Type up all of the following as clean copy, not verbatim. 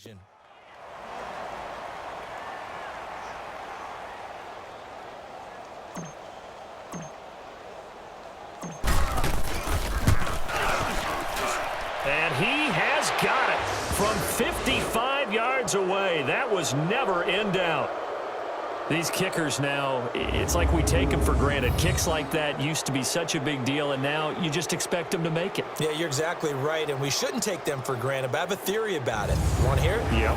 And he has got it from 55 yards away. That was never in doubt. These kickers now, it's like we take them for granted. Kicks like that used to be such a big deal, and now you just expect them to make it. Yeah, you're exactly right, and we shouldn't take them for granted, but I have a theory about it. You want to hear it? Yep.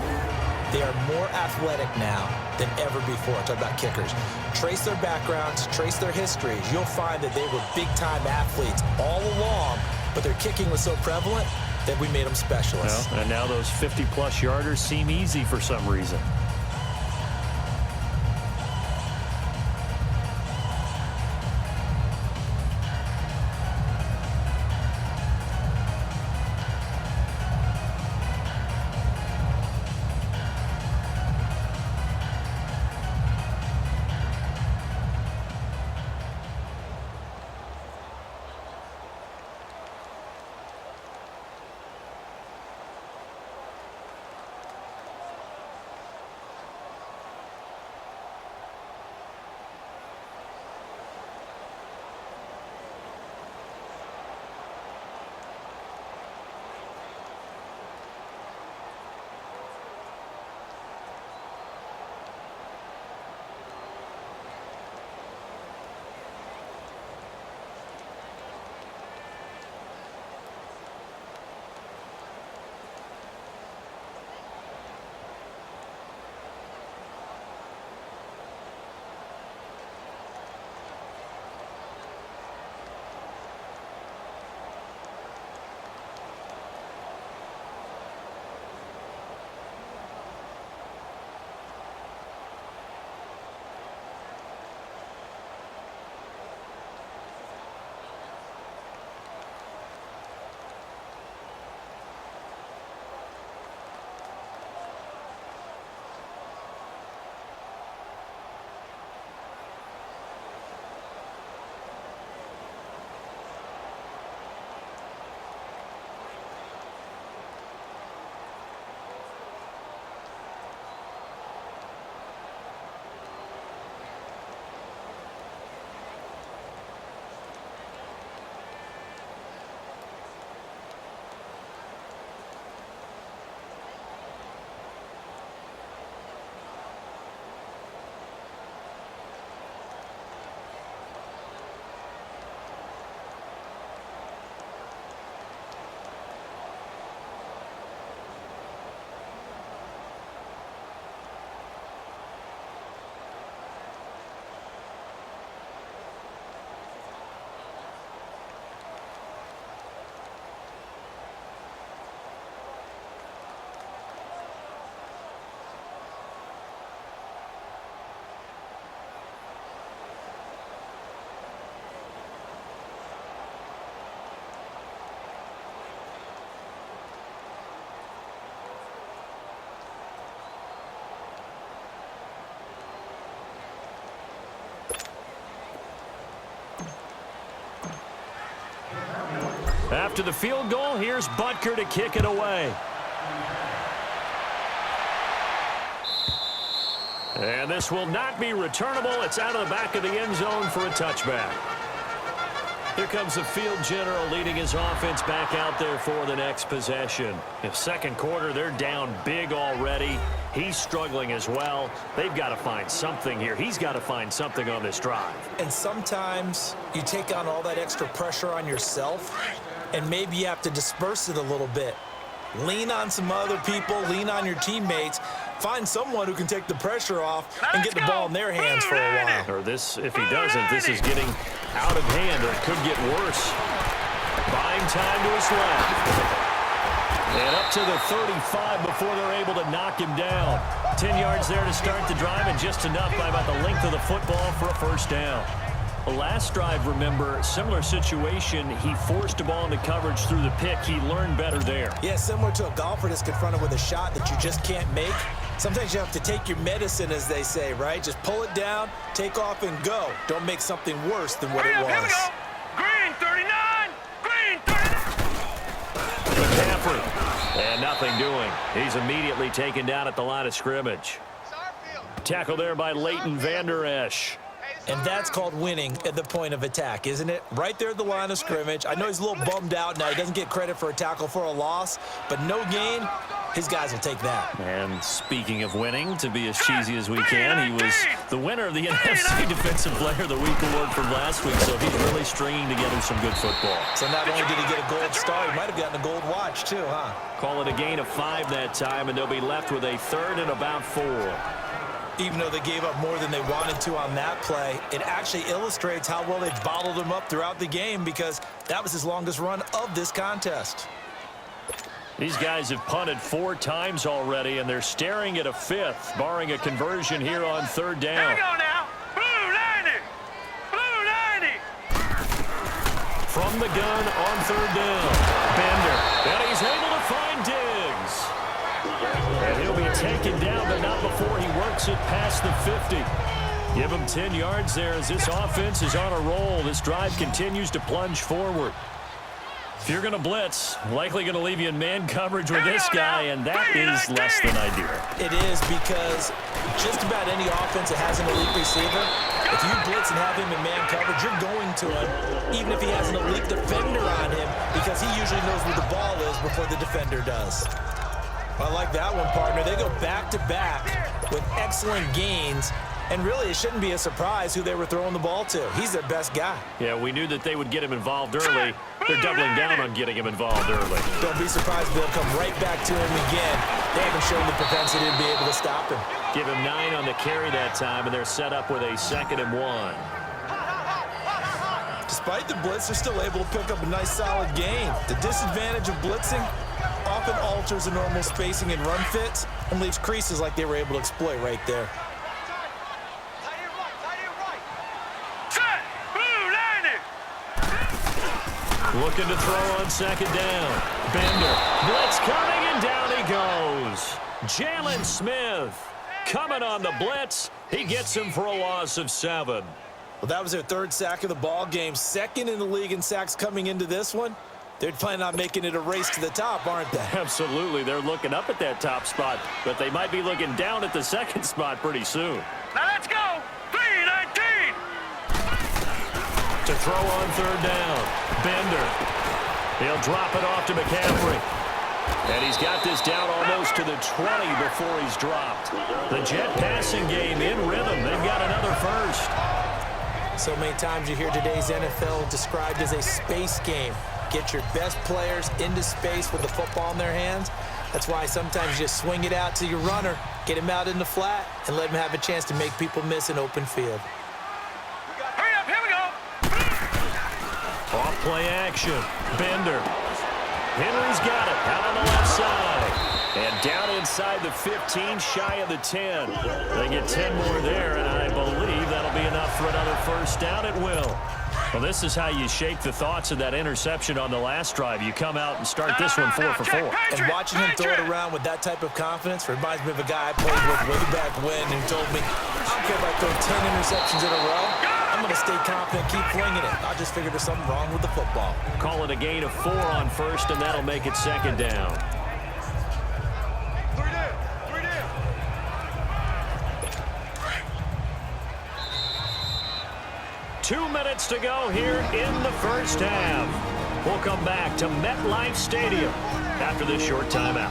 They are more athletic now than ever before. Talk about kickers. Trace their backgrounds, trace their histories. You'll find that they were big-time athletes all along, but their kicking was so prevalent that we made them specialists. Well, and now those 50-plus yarders seem easy for some reason. After the field goal, here's Butker to kick it away. And this will not be returnable. It's out of the back of the end zone for a touchback. Here comes the field general leading his offense back out there for the next possession. In second quarter, they're down big already. He's struggling as well. They've got to find something here. He's got to find something on this drive. And sometimes you take on all that extra pressure on yourself, and maybe you have to disperse it a little bit. Lean on some other people, lean on your teammates, find someone who can take the pressure off and get the ball in their hands for a while. Or this, if he doesn't, this is getting out of hand, or it could get worse. Buying time to his left. And up to the 35 before they're able to knock him down. 10 yards there to start the drive, and just enough by about the length of the football for a first down. The last drive, remember, similar situation. He forced a ball into coverage through the pick. He learned better there. Yeah, similar to a golfer that's confronted with a shot that you just can't make. Sometimes you have to take your medicine, as they say, right? Just pull it down, take off, and go. Don't make something worse than what it was. Here we go. Green 39. Green 39. McCaffrey And nothing doing. He's immediately taken down at the line of scrimmage. Tackle there by Leighton Vander Esch. And that's called winning at the point of attack, isn't it? Right there at the line of scrimmage. I know he's a little bummed out now. He doesn't get credit for a tackle for a loss, but no gain, his guys will take that. And speaking of winning, to be as cheesy as we can, he was the winner of the NFC Defensive Player of the Week award from last week, so he's really stringing together some good football. So not only did he get a gold star, he might have gotten a gold watch too, huh? Call it a gain of 5 that time, and they'll be left with a 3rd and about 4. Even though they gave up more than they wanted to on that play, it actually illustrates how well they bottled him up throughout the game because that was his longest run of this contest. These guys have punted 4 times already, and they're staring at a 5th, barring a conversion here on 3rd down. Here we go now. Blue 90. Blue 90. From the gun on 3rd down. Bender. And he's able to find Diggs. And he'll be taken down, but not before he works it past the 50. Give him 10 yards there as this offense is on a roll. This drive continues to plunge forward. If you're going to blitz, likely going to leave you in man coverage with this guy, and that is less than ideal. It is because just about any offense that has an elite receiver, if you blitz and have him in man coverage, you're going to him, even if he has an elite defender on him, because he usually knows where the ball is before the defender does. I like that one, partner. They go back-to-back with excellent gains, and really it shouldn't be a surprise who they were throwing the ball to. He's their best guy. Yeah, we knew that they would get him involved early. They're doubling down on getting him involved early. Don't be surprised if they'll come right back to him again. They haven't shown the propensity to be able to stop him. Give him 9 on the carry that time, and they're set up with a 2nd and 1. Despite the blitz, they're still able to pick up a nice solid gain. The disadvantage of blitzing often alters the normal spacing and run fits and leaves creases like they were able to exploit right there. Set. Blue 90. Looking to throw on 2nd down. Bender. Blitz coming, and down he goes. Jalen Smith coming on the blitz. He gets him for a loss of 7. Well, that was their 3rd sack of the ball game. 2nd in the league in sacks coming into this one. They're planning on making it a race to the top, aren't they? Absolutely. They're looking up at that top spot, but they might be looking down at the 2nd spot pretty soon. Now let's go. 319. To throw on 3rd down. Bender. He'll drop it off to McCaffrey. And he's got this down almost to the 20 before he's dropped. The Jet passing game in rhythm. They've got another 1st. So many times you hear today's NFL described as a space game. Get your best players into space with the football in their hands. That's why sometimes you just swing it out to your runner, get him out in the flat, and let him have a chance to make people miss an open field. Hurry up. Here we go. Off play action. Bender. Henry's got it out on the left side. And down inside the 15, shy of the 10. They get 10 more there, and I believe that'll be enough for another 1st down. It will. Well, this is how you shake the thoughts of that interception on the last drive. You come out and start this one 4 for 4. And watching him throw it around with that type of confidence reminds me of a guy I played with way back when who told me, I don't care if I throw 10 interceptions in a row. I'm going to stay confident, keep flinging it. I just figured there's something wrong with the football. Call it a gain of 4 on 1st, and that'll make it 2nd down. 2 minutes to go here in the 1st half. We'll come back to MetLife Stadium after this short timeout.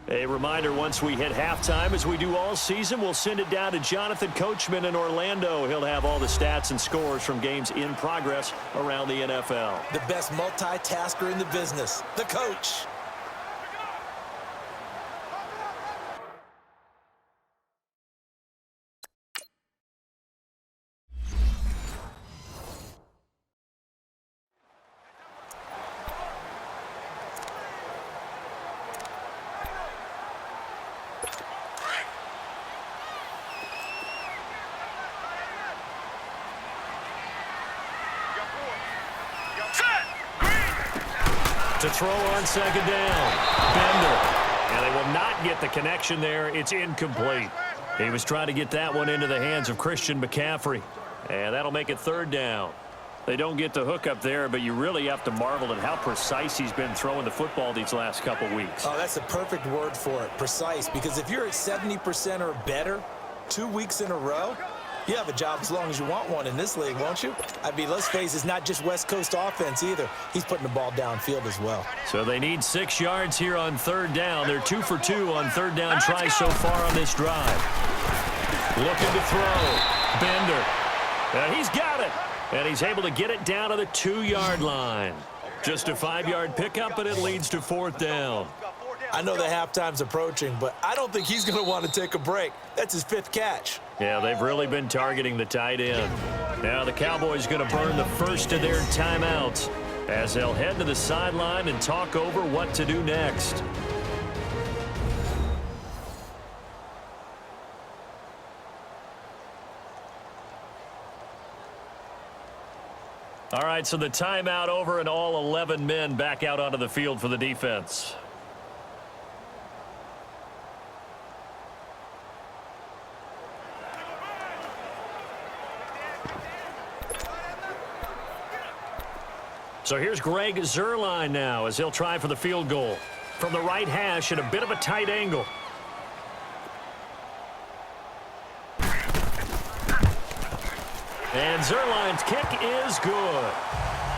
A reminder, once we hit halftime, as we do all season, we'll send it down to Jonathan Coachman in Orlando. He'll have all the stats and scores from games in progress around the NFL. The best multitasker in the business, the coach. To throw on 2nd down. Bender. And they will not get the connection there. It's incomplete. He was trying to get that one into the hands of Christian McCaffrey. And that'll make it 3rd down. They don't get the hook up there, but you really have to marvel at how precise he's been throwing the football these last couple weeks. Oh, that's a perfect word for it, precise, because if you're at 70% or better 2 weeks in a row, you have a job as long as you want one in this league, won't you? I mean, let's face it, it's not just West Coast offense either. He's putting the ball downfield as well. So they need 6 yards here on third down. They're 2 for 2 on third down tries so far on this drive. Looking to throw. Bender. And he's got it. And he's able to get it down to the 2-yard line. Just a 5-yard pickup, but it leads to fourth down. I know the halftime's approaching, but I don't think he's going to want to take a break. That's his 5th catch. Yeah, they've really been targeting the tight end. Now the Cowboys going to burn the first of their timeouts as they'll head to the sideline and talk over what to do next. All right, so the timeout over and all 11 men back out onto the field for the defense. So here's Greg Zuerlein now as he'll try for the field goal. From the right hash at a bit of a tight angle. And Zuerlein's kick is good.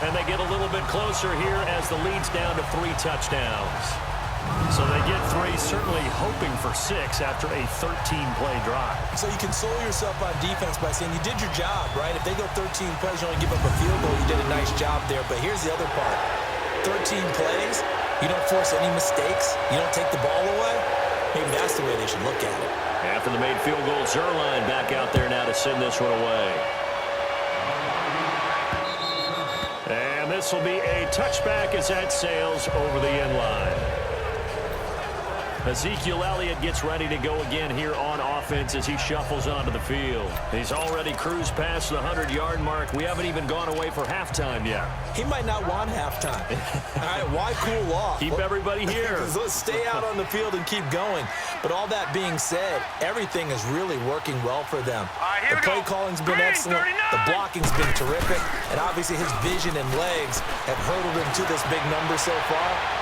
And they get a little bit closer here as the lead's down to 3 touchdowns. So they get 3, certainly hoping for 6 after a 13-play drive. So you console yourself on defense by saying you did your job, right? If they go 13 plays, you only give up a field goal, you did a nice job there. But here's the other part. 13 plays, you don't force any mistakes, you don't take the ball away. Maybe that's the way they should look at it. After the made field goal, Zuerlein back out there now to send this one away. And this will be a touchback as that sails over the end line. Ezekiel Elliott gets ready to go again here on offense as he shuffles onto the field. He's already cruised past the 100-yard mark. We haven't even gone away for halftime yet. He might not want halftime. All right, why cool off? Keep everybody here. Let's stay out on the field and keep going. But all that being said, everything is really working well for them. Here the play calling's been excellent. 39. The blocking's been terrific. And obviously his vision and legs have hurdled him to this big number so far.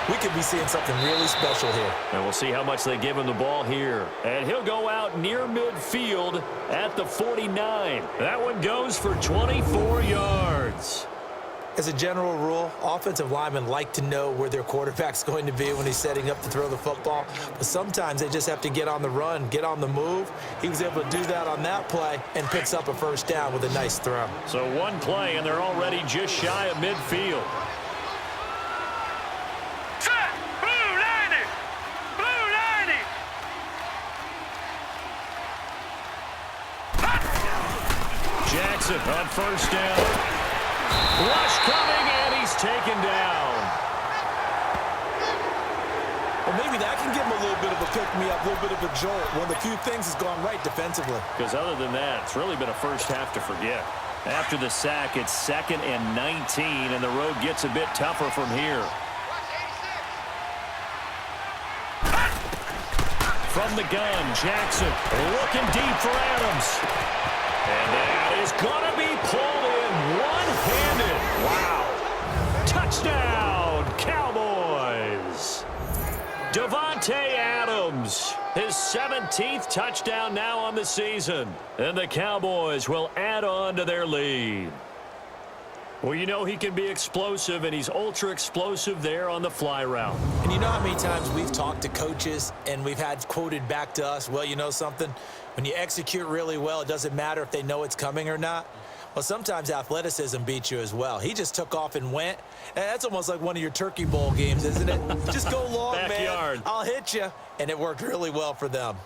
We could be seeing something really special here. And we'll see how much they give him the ball here. And he'll go out near midfield at the 49. That one goes for 24 yards. As a general rule, offensive linemen like to know where their quarterback's going to be when he's setting up to throw the football. But sometimes they just have to get on the run, get on the move. He was able to do that on that play and picks up a first down with a nice throw. So one play, and they're already just shy of midfield. Jackson on first down. Rush coming, and he's taken down. Well, maybe that can give him a little bit of a pick-me-up, a little bit of a jolt. One of the few things has gone right defensively. Because other than that, it's really been a first half to forget. After the sack, it's 2nd and 19, and the road gets a bit tougher from here. From the gun, Jackson looking deep for Adams. And that is going to be pulled in one-handed. Wow. Touchdown, Cowboys. Davante Adams, his 17th touchdown now on the season. And the Cowboys will add on to their lead. Well, you know he can be explosive, and he's ultra-explosive there on the fly route. And you know how many times we've talked to coaches and we've had quoted back to us, well, you know something? When you execute really well, it doesn't matter if they know it's coming or not. Well, sometimes athleticism beats you as well. He just took off and went. And that's almost like one of your Turkey Bowl games, isn't it? Just go long, Backyard. man. I'll hit you. And it worked really well for them.